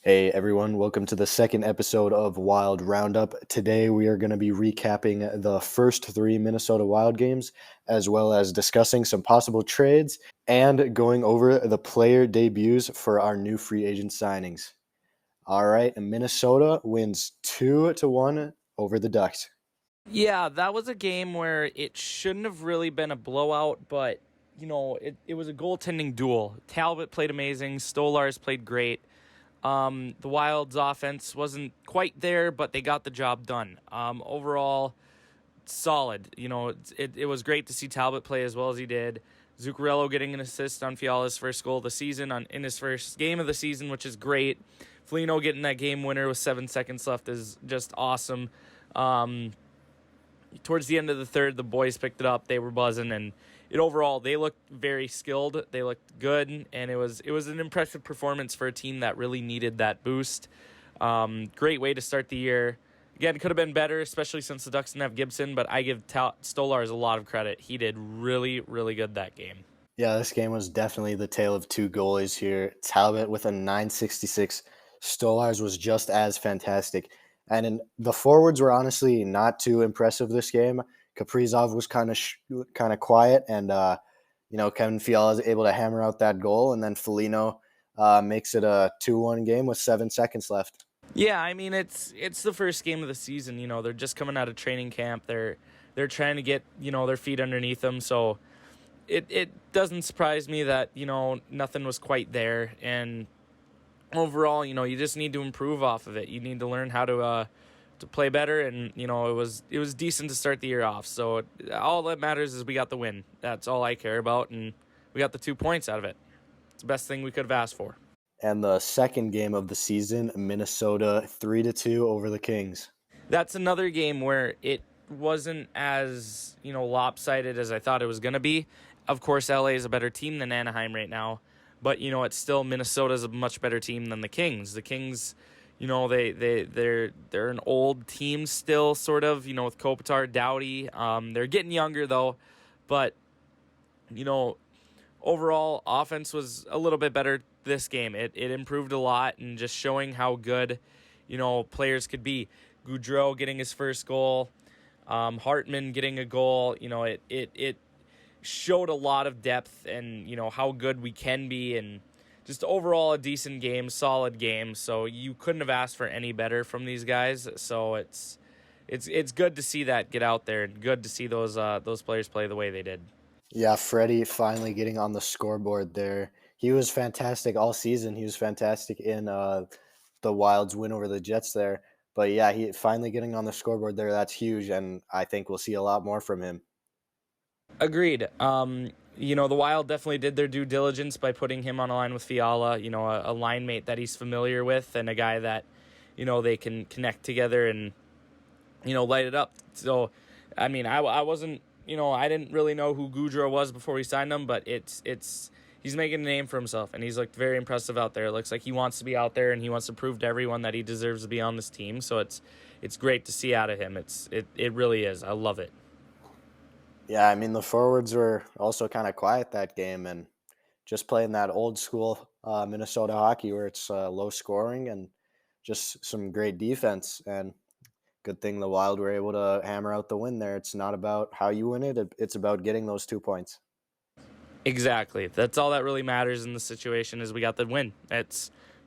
Hey everyone, welcome to the second episode of Wild Roundup. Today we are going to be recapping the first three Minnesota Wild games, as well as discussing some possible trades and going over the player debuts for our new free agent signings. All right, Minnesota wins 2-1 over the Ducks. Yeah, that was a game where it shouldn't have really been a blowout, but it was a goaltending duel. Talbot played amazing, Stolars played great. The Wild's offense wasn't quite there, but they got the job done. Overall, solid. It was great to see Talbot play as well as he did. Zuccarello getting an assist on Fiala's first goal of the season in his first game of the season, which is great. Foligno getting that game winner with 7 seconds left is just awesome. Towards the end of the third, the boys picked it up. They were buzzing, and overall they looked very skilled. They looked good, and it was an impressive performance for a team that really needed that boost. Great way to start the year. Again, it could have been better, especially since the Ducks didn't have Gibson, but I give Stolars a lot of credit. He did really, really good that game. Yeah, this game was definitely the tale of two goalies here. Talbot with a 966. Stolars was just as fantastic. The forwards were honestly not too impressive this game. Kaprizov was kind of quiet, and Kevin Fiala is able to hammer out that goal, and then Foligno makes it a 2-1 game with 7 seconds left. Yeah, I mean it's the first game of the season. They're just coming out of training camp. They're trying to get their feet underneath them. So it doesn't surprise me that nothing was quite there. And overall, you just need to improve off of it. You need to learn how to play better. And it was decent to start the year off. So all that matters is we got the win. That's all I care about, and we got the 2 points out of it. It's the best thing we could have asked for. And the second game of the season, Minnesota 3-2 over the Kings. That's another game where it wasn't as lopsided as I thought it was going to be. Of course, LA is a better team than Anaheim right now, but it's still Minnesota's a much better team than the Kings. The Kings, they're an old team still, sort of, with Kopitar, Doughty. They're getting younger though, but overall offense was a little bit better this game. It improved a lot, and just showing how good players could be. Gaudreau getting his first goal, Hartman getting a goal. It showed a lot of depth and how good we can be, and just overall a decent game, solid game. So you couldn't have asked for any better from these guys. So it's good to see that get out there, and good to see those players play the way they did. Yeah, Freddie finally getting on the scoreboard there. He was fantastic all season. He was fantastic in the Wild's win over the Jets there. But yeah, he finally getting on the scoreboard there. That's huge, and I think we'll see a lot more from him. Agreed. The Wild definitely did their due diligence by putting him on a line with Fiala, a line mate that he's familiar with, and a guy that, they can connect together and, light it up. So, I mean, I wasn't, I didn't really know who Gaudreau was before we signed him, but he's making a name for himself, and he's looked very impressive out there. It looks like he wants to be out there, and he wants to prove to everyone that he deserves to be on this team. So it's great to see out of him. It really is. I love it. Yeah, I mean the forwards were also kind of quiet that game, and just playing that old school Minnesota hockey where it's low scoring and just some great defense. And good thing the Wild were able to hammer out the win there. It's not about how you win it; it's about getting those 2 points. Exactly. That's all that really matters in the situation is we got the win.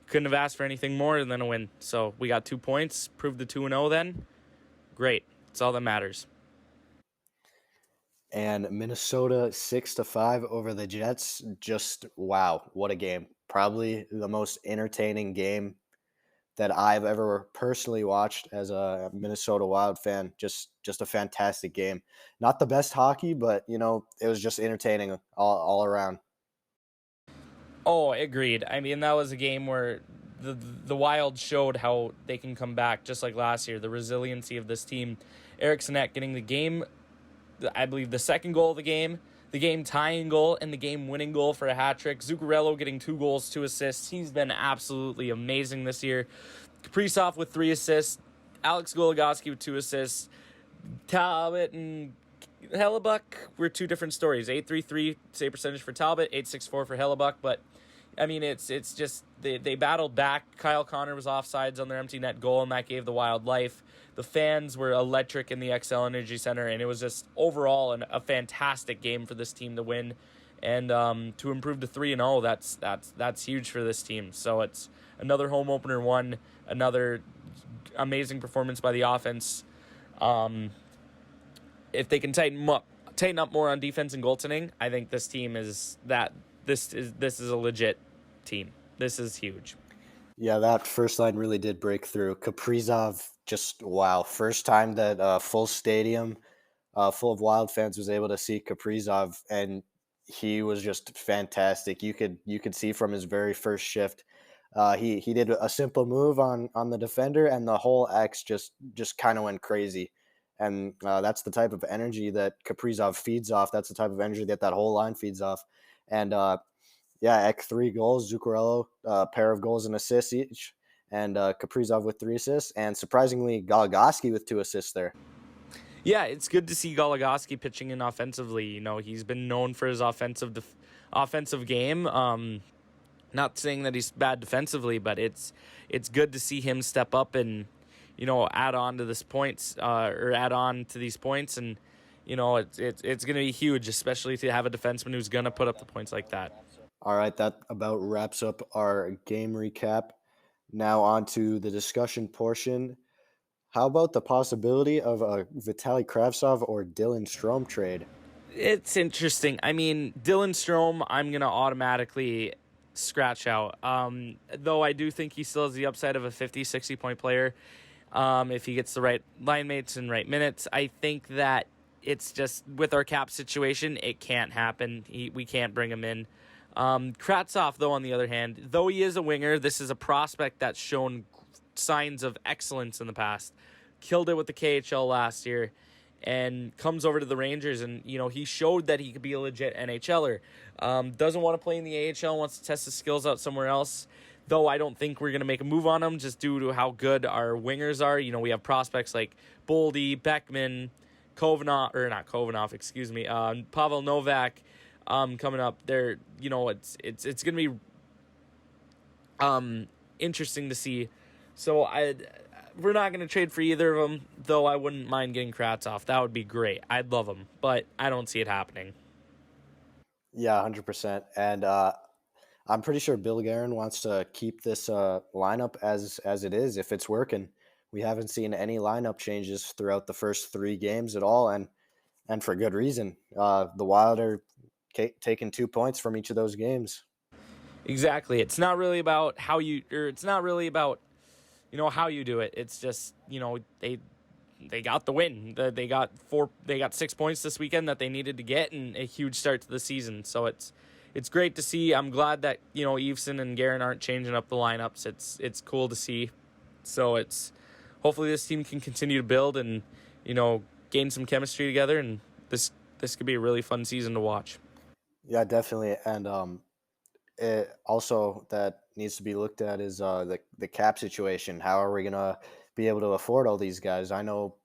Couldn't have asked for anything more than a win. So we got 2 points, proved the 2-0 then. Great. That's all that matters. And Minnesota 6-5 over the Jets. Just wow, what a game. Probably the most entertaining game that I've ever personally watched as a Minnesota Wild fan. Just a fantastic game. Not the best hockey, but it was just entertaining all around. Oh, agreed. I mean, that was a game where the Wild showed how they can come back just like last year. The resiliency of this team. Eric Sinek getting the game, I believe the second goal of the game tying goal, and the game winning goal for a hat trick. Zuccarello getting 2 goals, 2 assists. He's been absolutely amazing this year. Kaprizov with 3 assists. Alex Goligoski with 2 assists. Talbot and Hellebuck were 2 different stories. 8.33 save percentage for Talbot, 8.64 for Hellebuck. But I mean, it's just they battled back. Kyle Connor was offsides on their empty net goal, and that gave the Wild life. The fans were electric in the XL Energy Center, and it was just overall a fantastic game for this team to win, and to improve to 3-0. That's huge for this team. So it's another home opener won, another amazing performance by the offense. If they can tighten up more on defense and goaltending, I think this team is that. This is a legit team. This is huge. Yeah, that first line really did break through. Kaprizov, just wow. First time that full stadium, full of Wild fans was able to see Kaprizov, and he was just fantastic. You could see from his very first shift, he did a simple move on the defender, and the whole X just kind of went crazy. And that's the type of energy that Kaprizov feeds off. That's the type of energy that whole line feeds off. And yeah, Ek 3 goals, Zuccarello, pair of goals and assists each, and Kaprizov with 3 assists, and surprisingly, Goligoski with 2 assists there. Yeah, it's good to see Goligoski pitching in offensively. He's been known for his offensive game. Not saying that he's bad defensively, but it's good to see him step up and add on to these points, and it's going to be huge, especially to have a defenseman who's going to put up the points like that. All right, that about wraps up our game recap. Now on to the discussion portion. How about the possibility of a Vitaly Kravtsov or Dylan Strome trade? It's interesting. I mean, Dylan Strome, I'm going to automatically scratch out. Though I do think he still has the upside of a 50, 60-point player if he gets the right line mates and right minutes. I think that it's just with our cap situation, it can't happen. We can't bring him in. Kravtsov, though, on the other hand, though he is a winger, this is a prospect that's shown signs of excellence in the past. Killed it with the KHL last year and comes over to the Rangers, and he showed that he could be a legit NHLer. Doesn't want to play in the AHL, wants to test his skills out somewhere else, though I don't think we're going to make a move on him just due to how good our wingers are. We have prospects like Boldy, Beckman, Pavel Novak coming up. They're, it's going to be interesting to see. So we're not going to trade for either of them, though I wouldn't mind getting Kravtsov. That would be great. I'd love him, but I don't see it happening. Yeah, 100%. And I'm pretty sure Bill Guerin wants to keep this lineup as it is if it's working. We haven't seen any lineup changes throughout the first 3 games at all, and for good reason. The Wild are taking 2 points from each of those games. Exactly. It's not really about how you do it. It's just, they got the win. They got 6 points this weekend that they needed to get, and a huge start to the season. So it's great to see. I'm glad that, Eveson and Guerin aren't changing up the lineups. It's cool to see. So hopefully this team can continue to build and, gain some chemistry together, and this could be a really fun season to watch. Yeah, definitely. And it also that needs to be looked at is the cap situation. How are we gonna be able to afford all these guys? I know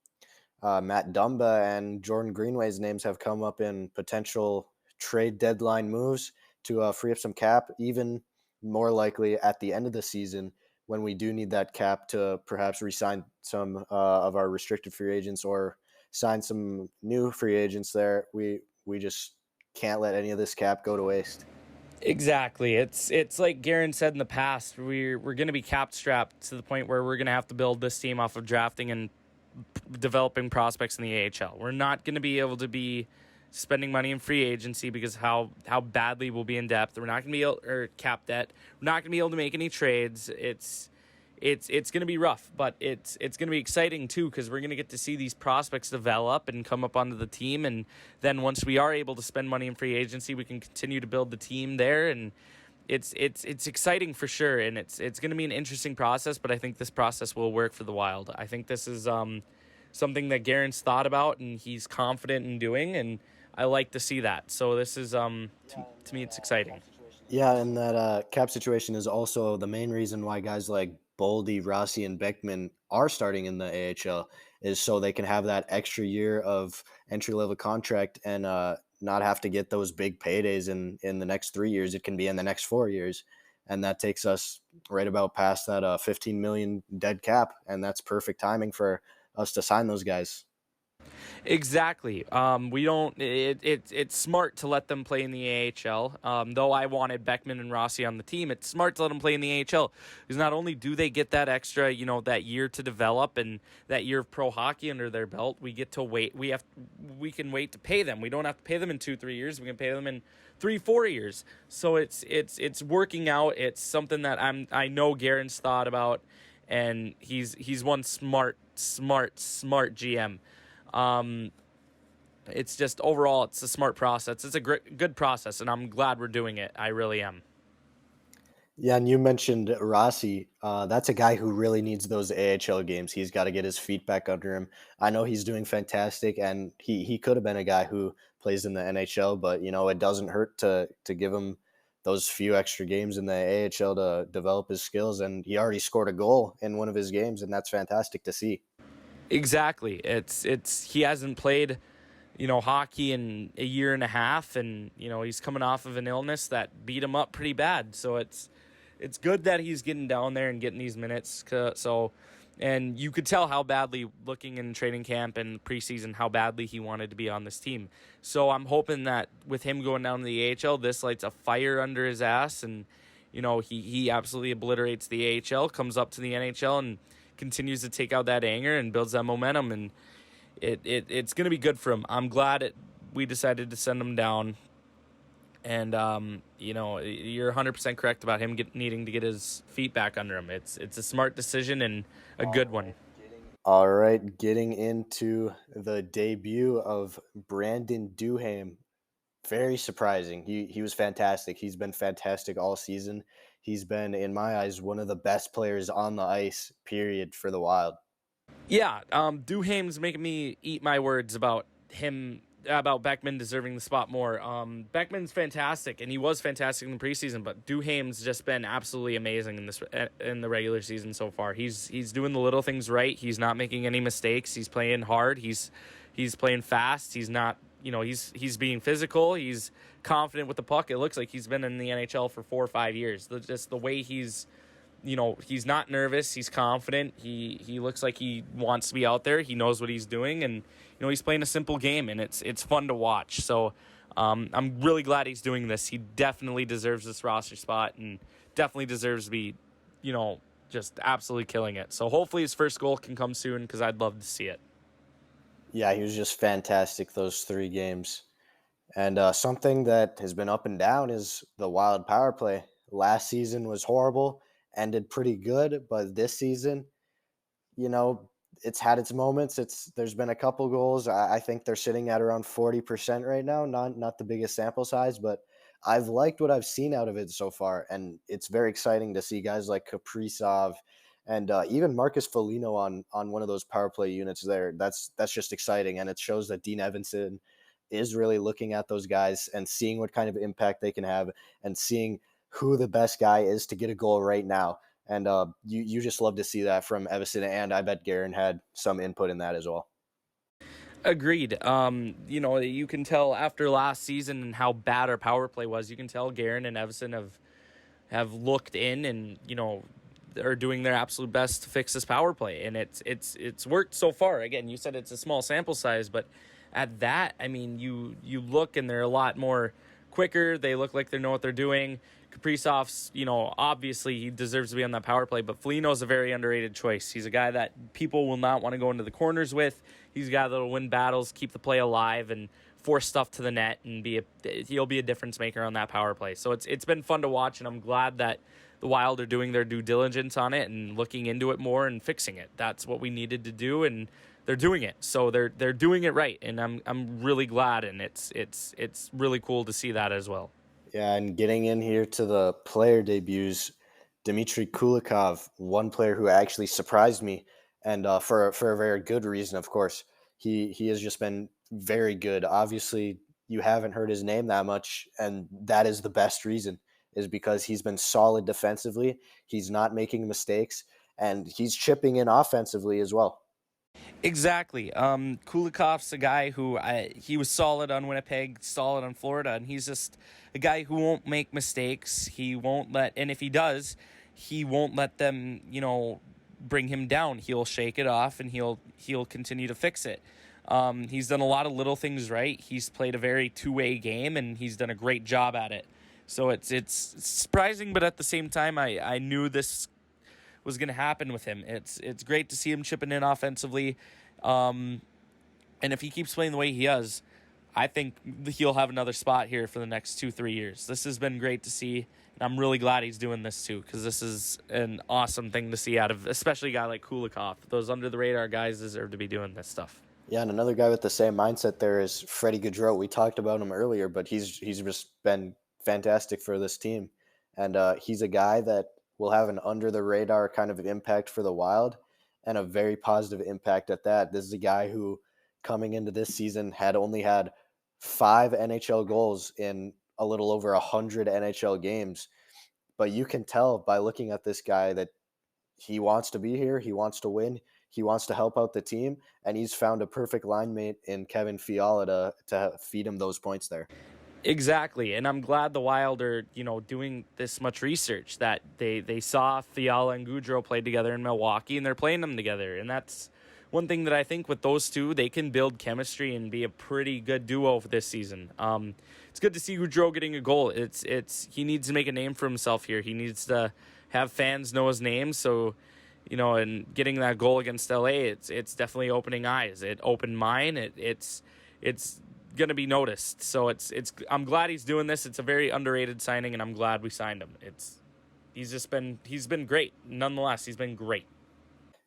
Matt Dumba and Jordan Greenway's names have come up in potential trade deadline moves to free up some cap, even more likely at the end of the season when we do need that cap to perhaps re-sign some of our restricted free agents or sign some new free agents there. We just can't let any of this cap go to waste. Exactly. It's like Guerin said in the past, we're going to be cap strapped to the point where we're going to have to build this team off of drafting and developing prospects in the AHL. We're not going to be able to be spending money in free agency because how badly we'll be in depth. We're not going to be able, or cap debt. We're not going to be able to make any trades. It's going to be rough, but it's going to be exciting too because we're going to get to see these prospects develop and come up onto the team, and then once we are able to spend money in free agency, we can continue to build the team there, and it's exciting for sure, and it's going to be an interesting process, but I think this process will work for the Wild. I think this is something that Guerin's thought about and he's confident in doing, and I like to see that. So this is to me it's exciting. Yeah, and that cap situation is also the main reason why guys like Boldy, Rossi, and Beckman are starting in the AHL is so they can have that extra year of entry-level contract and not have to get those big paydays in the next 3 years. It can be in the next 4 years. and that takes us right about past that 15 million dead cap, and that's perfect timing for us to sign those guys. Exactly. We don't. It's smart to let them play in the AHL. Though I wanted Beckman and Rossi on the team, it's smart to let them play in the AHL because not only do they get that extra, that year to develop and that year of pro hockey under their belt, we get to wait. We can wait to pay them. We don't have to pay them in 2-3 years. We can pay them in 3-4 years. So it's working out. It's something that I know Garen's thought about, and he's one smart GM. Um, it's just overall, it's a smart process. It's a good process, and I'm glad we're doing it. I really am. Yeah, and you mentioned Rossi. That's a guy who really needs those AHL games. He's got to get his feet back under him. I know he's doing fantastic, and he could have been a guy who plays in the NHL, but it doesn't hurt to give him those few extra games in the AHL to develop his skills. And he already scored a goal in one of his games, and that's fantastic to see. Exactly. It's he hasn't played, hockey in a year and a half, and he's coming off of an illness that beat him up pretty bad. So it's good that he's getting down there and getting these minutes. So, and you could tell how badly, looking in training camp and preseason, how badly he wanted to be on this team. So I'm hoping that with him going down to the AHL, this lights a fire under his ass, and he absolutely obliterates the AHL, comes up to the NHL, and continues to take out that anger and builds that momentum, and it's going to be good for him. I'm glad we decided to send him down. And you're 100% correct about him needing to get his feet back under him. It's a smart decision and a good one. All right, getting into the debut of Brandon Duhaime. Very surprising. He was fantastic. He's been fantastic all season. He's been, in my eyes, one of the best players on the ice, period, for the Wild. Yeah, Duhaime's making me eat my words about him, about Beckman deserving the spot more. Beckman's fantastic, and he was fantastic in the preseason, but Duhaime's just been absolutely amazing in the regular season so far. He's doing the little things right. He's not making any mistakes. He's playing hard. He's playing fast. He's not, he's being physical. He's confident with the puck. It looks like he's been in the NHL for 4 or 5 years. Just the way he's not nervous. He's confident. He looks like he wants to be out there. He knows what he's doing, and he's playing a simple game, and it's fun to watch. So I'm really glad he's doing this. He definitely deserves this roster spot, and definitely deserves to be, just absolutely killing it. So hopefully his first goal can come soon, because I'd love to see it. Yeah, he was just fantastic those 3 games. And something that has been up and down is the Wild power play. Last season was horrible, ended pretty good, but this season, you know, it's had its moments. There's been a couple goals. I think they're sitting at around 40% right now. Not the biggest sample size, but I've liked what I've seen out of it so far, and it's very exciting to see guys like Kaprizov and even Marcus Foligno on one of those power play units there. That's just exciting, and it shows that Dean Evanson is really looking at those guys and seeing what kind of impact they can have, and seeing who the best guy is to get a goal right now. And you just love to see that from Evason, and I bet Garen had some input in that as well. Agreed. You can tell after last season and how bad our power play was. You can tell Garen and Evason have looked in and are doing their absolute best to fix this power play, and it's worked so far. Again, you said it's a small sample size, but at that, I mean, you look and they're a lot more quicker. They look like they know what they're doing. Kaprizov's, obviously he deserves to be on that power play, but Foligno's a very underrated choice. He's a guy that people will not want to go into the corners with. He's a guy that'll win battles, keep the play alive, and force stuff to the net, and he'll be a difference maker on that power play. So it's been fun to watch, and I'm glad that the Wild are doing their due diligence on it and looking into it more and fixing it. That's what we needed to do, and they're doing it. So they're doing it right, and I'm really glad, and it's really cool to see that as well. Yeah, and getting in here to the player debuts, Dmitry Kulikov, one player who actually surprised me, and for a very good reason, of course. He has just been very good. Obviously, you haven't heard his name that much, and that is the best reason, is because he's been solid defensively. He's not making mistakes, and he's chipping in offensively as well. Exactly. Kulikov's a guy who he was solid on Winnipeg, solid on Florida, and he's just a guy who won't make mistakes. He won't let, and if he does, he won't let them, bring him down. He'll shake it off and he'll continue to fix it. He's done a lot of little things right. He's played a very two-way game, and he's done a great job at it. So it's surprising, but at the same time, I knew this was going to happen with him. It's great to see him chipping in offensively, and if he keeps playing the way he does, I think he'll have another spot here for the next 2-3 years. This has been great to see, and I'm really glad he's doing this too, because this is an awesome thing to see out of, especially a guy like Kulikov. Those under the radar guys deserve to be doing this stuff. Yeah, and another guy with the same mindset there is Freddie Gaudreau. We talked about him earlier, but he's just been fantastic for this team, and he's a guy that will have an under the radar kind of impact for the Wild, and a very positive impact at that. This is a guy who, coming into this season, had only had 5 NHL goals in a little over 100 NHL games, but you can tell by looking at this guy that he wants to be here. He wants to win. He wants to help out the team, and he's found a perfect line mate in Kevin Fiala to feed him those points there. Exactly, and I'm glad the Wild are, doing this much research, that they saw Fiala and Gaudreau play together in Milwaukee, and they're playing them together, and that's one thing that I think with those two, they can build chemistry and be a pretty good duo for this season. It's good to see Gaudreau getting a goal. It's he needs to make a name for himself here. He needs to have fans know his name, so and getting that goal against LA, it's definitely opening eyes. It opened mine. It's gonna be noticed. So it's I'm glad he's doing this. It's a very underrated signing, and I'm glad we signed him. He's been great. Nonetheless, he's been great.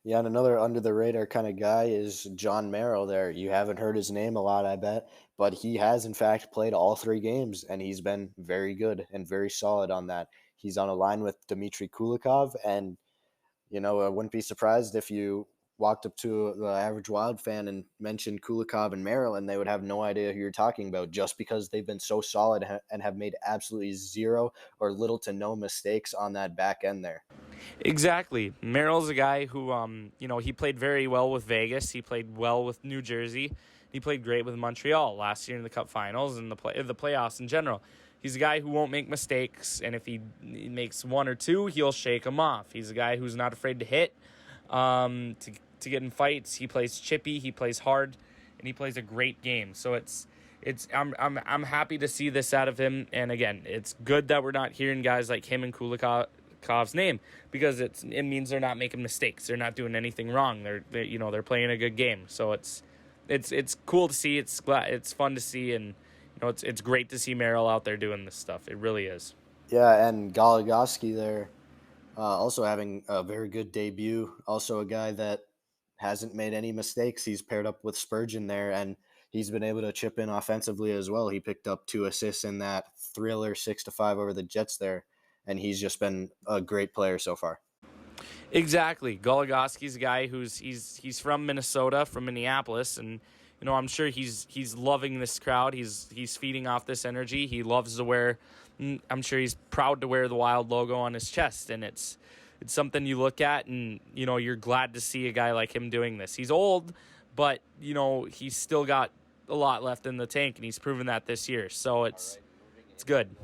Yeah, and another under the radar kind of guy is John Merrill there. You haven't heard his name a lot, I bet, but he has in fact played all 3 games, and he's been very good and very solid on that. He's on a line with Dmitry Kulikov, and I wouldn't be surprised if you walked up to the average Wild fan and mentioned Kulikov and Merrill, and they would have no idea who you're talking about, just because they've been so solid and have made absolutely zero or little to no mistakes on that back end there. Exactly. Merrill's a guy who, he played very well with Vegas. He played well with New Jersey. He played great with Montreal last year in the Cup Finals and the playoffs in general. He's a guy who won't make mistakes, and if he makes one or two, he'll shake them off. He's a guy who's not afraid to hit, to get in fights. He plays chippy. He plays hard, and he plays a great game. So I'm happy to see this out of him. And again, it's good that we're not hearing guys like him and Kulikov's name, because it means they're not making mistakes. They're not doing anything wrong. They're playing a good game. So it's cool to see. It's fun to see, and it's great to see Merrill out there doing this stuff. It really is. Yeah, and Goligoski there, also having a very good debut. Also a guy that hasn't made any mistakes. He's paired up with Spurgeon there, and he's been able to chip in offensively as well. He picked up 2 assists in that thriller 6-5 over the Jets there, and he's just been a great player so far. Exactly. Goligoski's a guy he's from Minnesota, from Minneapolis, and I'm sure he's loving this crowd. He's feeding off this energy. He loves to wear. I'm sure he's proud to wear the Wild logo on his chest, and it's something you look at, and you're glad to see a guy like him doing this. He's old, but he's still got a lot left in the tank, and he's proven that this year. So it's good.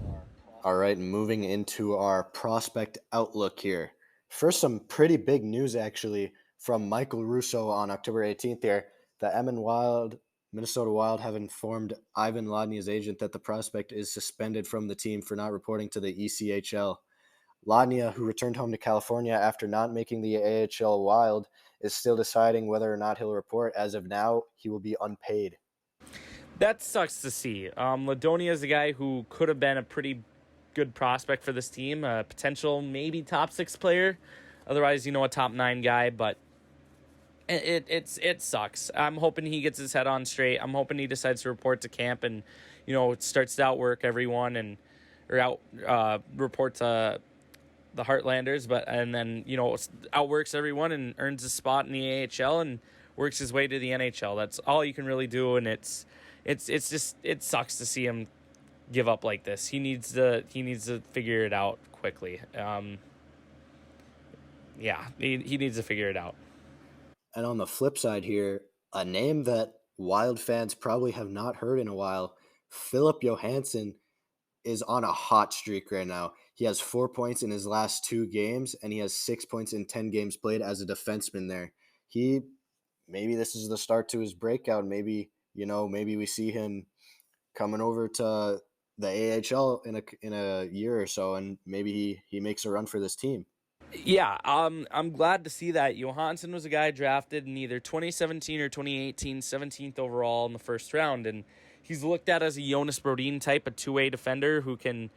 All right, moving into our prospect outlook here. First, some pretty big news actually from Michael Russo on October 18th here. The Minnesota Wild have informed Ivan Ladny's agent that the prospect is suspended from the team for not reporting to the ECHL. Ladny, who returned home to California after not making the AHL Wild, is still deciding whether or not he'll report. As of now, he will be unpaid. That sucks to see. Ladonia is a guy who could have been a pretty good prospect for this team, a potential maybe top 6 player, otherwise a top 9 guy, but it sucks. I'm hoping he gets his head on straight. I'm hoping he decides to report to camp and starts to outwork everyone report to the Heartlanders, and then outworks everyone and earns a spot in the AHL and works his way to the NHL. That's all you can really do, and it sucks to see him give up like this. He needs to figure it out quickly. He needs to figure it out. And on the flip side here, A name that Wild fans probably have not heard in a while, Philip Johansson is on a hot streak right now. He has 4 points in his last 2 games, and he has 6 points in 10 games played as a defenseman there. He maybe this is the start to his breakout. Maybe we see him coming over to the AHL in a year or so, and maybe he makes a run for this team. Yeah, I'm glad to see that. Johansson was a guy drafted in either 2017 or 2018, 17th overall in the first round, and he's looked at as a Jonas Brodin type, a two-way defender who can,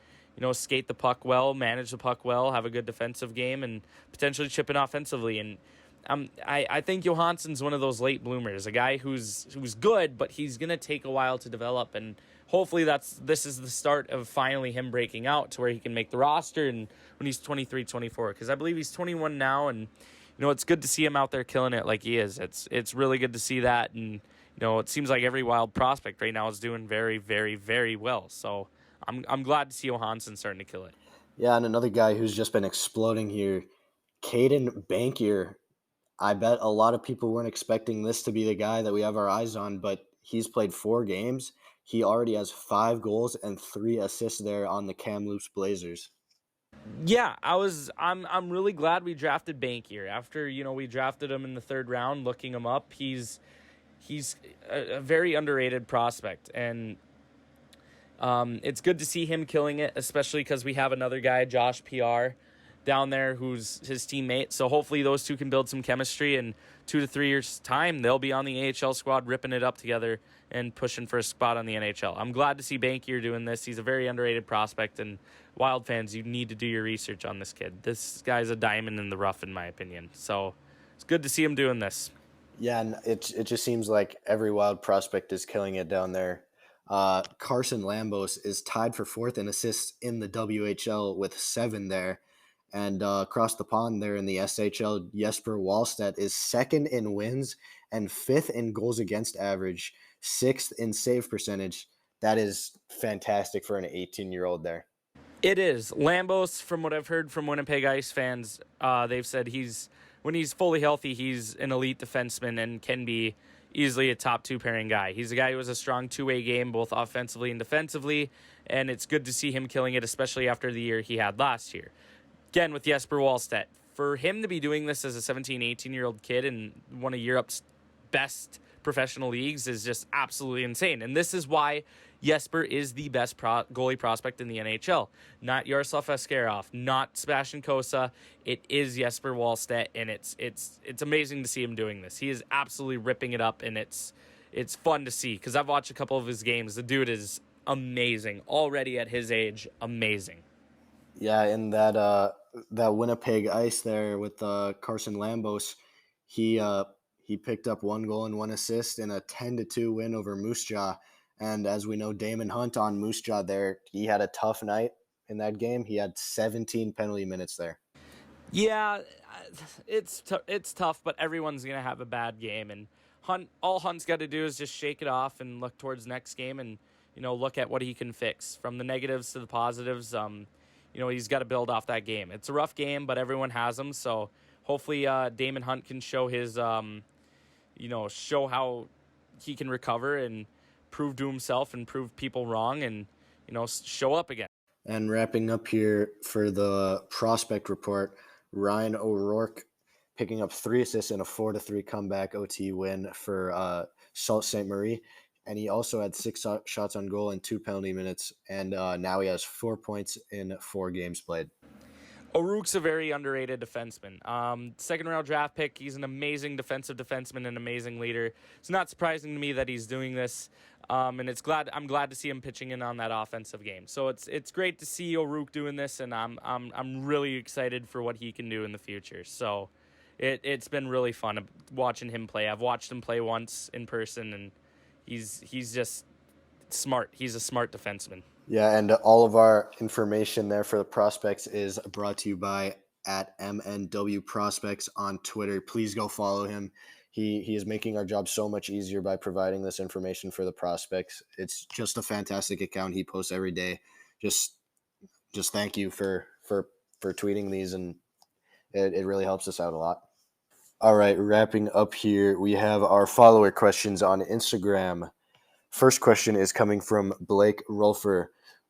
skate the puck well, manage the puck well, have a good defensive game, and potentially chip in offensively. And I think Johansson's one of those late bloomers, a guy who's good, but he's gonna take a while to develop, and hopefully this is the start of finally him breaking out to where he can make the roster and when he's 23, 24, because I believe he's 21 now, and it's good to see him out there killing it like he is. It's really good to see that, and it seems like every Wild prospect right now is doing very, very, very well. So I'm glad to see Johansson starting to kill it. Yeah, and another guy who's just been exploding here, Caden Bankier. I bet a lot of people weren't expecting this to be the guy that we have our eyes on, but he's played 4 games. He already has 5 goals and 3 assists there on the Kamloops Blazers. Yeah, I'm really glad we drafted Bankier. After, we drafted him in the third round, looking him up, he's a very underrated prospect, and it's good to see him killing it, especially because we have another guy, Josh PR, down there who's his teammate. So hopefully those two can build some chemistry, and 2 to 3 years time they'll be on the AHL squad ripping it up together and pushing for a spot on the NHL. I'm glad to see Bankier doing this. He's a very underrated prospect, and Wild fans, you need to do your research on this kid. This guy's a diamond in the rough, in my opinion. So it's good to see him doing this. Yeah, and it just seems like every Wild prospect is killing it down there. Carson Lambos is tied for fourth in assists in the WHL with 7 there. And across the pond there in the SHL, Jesper Wallstedt is second in wins and fifth in goals against average, sixth in save percentage. That is fantastic for an 18-year-old there. It is. Lambos, from what I've heard from Winnipeg Ice fans, they've said when he's fully healthy, he's an elite defenseman and can be easily a top 2 pairing guy. He's a guy who has a strong two-way game, both offensively and defensively, and it's good to see him killing it, especially after the year he had last year. Again, with Jesper Wallstedt, for him to be doing this as a 17, 18-year-old kid in one of Europe's best professional leagues is just absolutely insane. And this is why Jesper is the best goalie prospect in the NHL. Not Yaroslav Askarov, not Sebastian Kosa. It is Jesper Wallstedt, and it's amazing to see him doing this. He is absolutely ripping it up, and it's fun to see because I've watched a couple of his games. The dude is amazing already at his age. Amazing. Yeah, in that Winnipeg Ice there with Carson Lambos, he picked up 1 goal and 1 assist in a 10-2 win over Moose Jaw. And as we know, Damon Hunt on Moose Jaw there, he had a tough night in that game. He had 17 penalty minutes there. Yeah, it's tough, but everyone's gonna have a bad game, and all Hunt's got to do is just shake it off and look towards next game, and look at what he can fix from the negatives to the positives. He's got to build off that game. It's a rough game, but everyone has them, so hopefully Damon Hunt can show his show how he can recover and prove to himself and prove people wrong, and show up again. And wrapping up here for the prospect report, Ryan O'Rourke picking up 3 assists in a 4-3 comeback OT win for Sault Ste. Marie. And he also had 6 shots on goal and 2 penalty minutes. And now he has 4 points in 4 games played. O'Rourke's a very underrated defenseman. Second-round draft pick. He's an amazing defensive defenseman and an amazing leader. It's not surprising to me that he's doing this, and I'm glad to see him pitching in on that offensive game. So it's great to see O'Rourke doing this, and I'm really excited for what he can do in the future. So it's been really fun watching him play. I've watched him play once in person, and he's just smart. He's a smart defenseman. Yeah, and all of our information there for the prospects is brought to you by at MNW Prospects on Twitter. Please go follow him. He is making our job so much easier by providing this information for the prospects. It's just a fantastic account he posts every day. Just thank you for tweeting these, and it really helps us out a lot. All right, wrapping up here, we have our follower questions on Instagram. First question is coming from Blake Rolfer.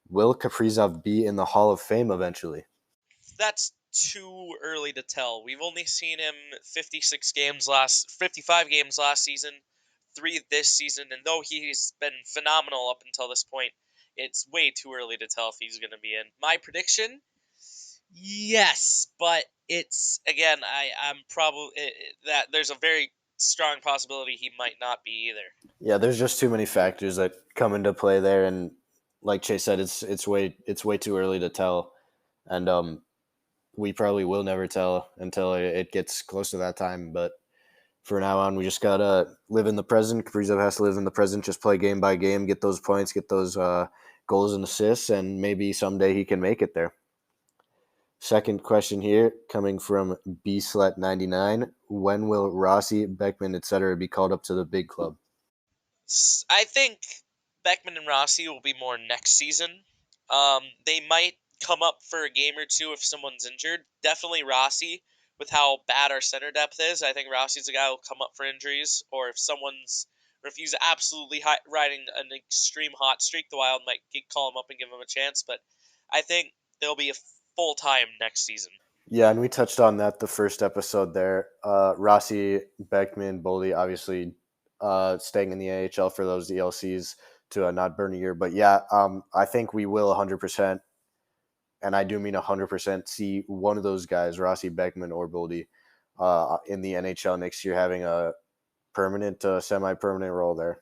Will Kaprizov be in the Hall of Fame eventually? That's too early to tell. We've only seen him 55 games last season, 3 this season, and though he's been phenomenal up until this point, it's way too early to tell if he's going to be in. My prediction, yes, but it's again, I'm probably that there's a very strong possibility he might not be either. Yeah, there's just too many factors that come into play there, and like Chase said, it's way too early to tell, and we probably will never tell until it gets close to that time. But for now on, we just gotta live in the present. Kaprizov has to live in the present, just play game by game, get those points, get those goals and assists, and maybe someday he can make it there. Second question here, coming from bslet99. When will Rossi, Beckman, etc. be called up to the big club? I think Beckman and Rossi will be more next season. They might come up for a game or two if someone's injured. Definitely Rossi, with how bad our center depth is. I think Rossi's a guy who'll come up for injuries, or if he's absolutely riding an extreme hot streak, the Wild might call him up and give him a chance. But I think they'll be a full time next season. Yeah, and we touched on that the first episode there. Rossi, Beckman, Boldy, obviously staying in the AHL for those ELCs to not burn a year. But yeah, I think we will 100%, and I do mean 100%, see one of those guys, Rossi, Beckman, or Boldy, in the NHL next year having a permanent, semi-permanent role there.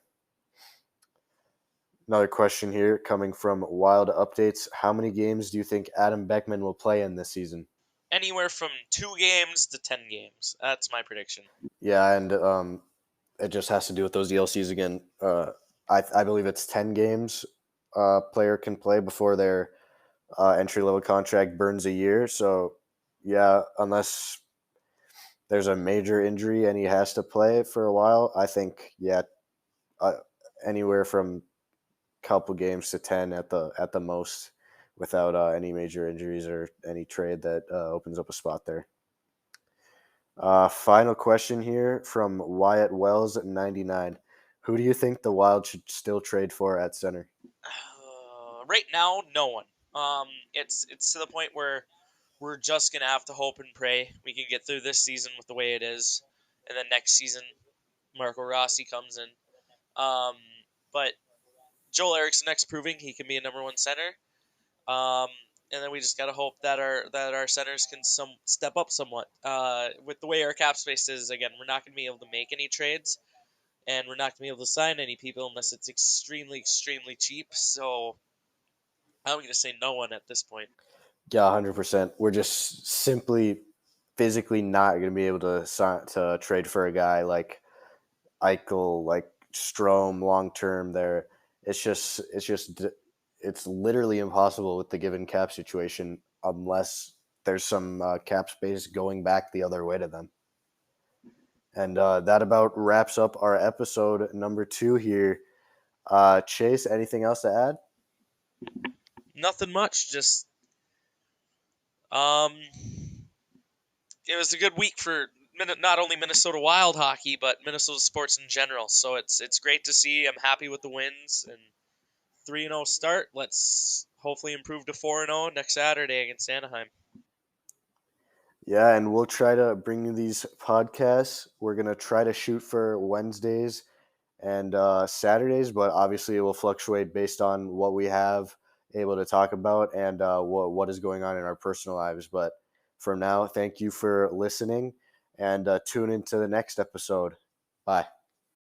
Another question here coming from Wild Updates. How many games do you think Adam Beckman will play in this season? Anywhere from 2 games to 10 games. That's my prediction. Yeah, and it just has to do with those ELCs again. I believe it's 10 games player can play before their entry level contract burns a year. So, yeah, unless there's a major injury and he has to play for a while, I think, yeah, uh, anywhere from couple games to 10 at the most without any major injuries or any trade that opens up a spot there. Final question here from Wyatt Wells at 99. Who do you think the Wild should still trade for at center? Right now, no one. It's to the point where we're just gonna have to hope and pray we can get through this season with the way it is, and then next season Marco Rossi comes in. Um, but Joel Eriksson next proving he can be a number one center. Um, and then we just gotta hope that our centers can step up somewhat. With the way our cap space is, again, we're not gonna be able to make any trades, and we're not gonna be able to sign any people unless it's extremely extremely cheap. So I'm gonna say no one at this point. Yeah, 100%. We're just simply physically not going to be able to trade for a guy like Eichel, like Strom long term there. It's literally impossible with the given cap situation unless there's some cap space going back the other way to them. And that about wraps up our episode number 2 here. Chase, anything else to add? Nothing much. Just um, it was a good week for not only Minnesota Wild hockey but Minnesota sports in general. So it's great to see. I'm happy with the wins and 3-0 start. Let's hopefully improve to 4-0 next Saturday against Anaheim. Yeah, and we'll try to bring you these podcasts. We're going to try to shoot for Wednesdays and Saturdays, but obviously it will fluctuate based on what we have able to talk about and what is going on in our personal lives. But for now, thank you for listening and tune into the next episode. Bye.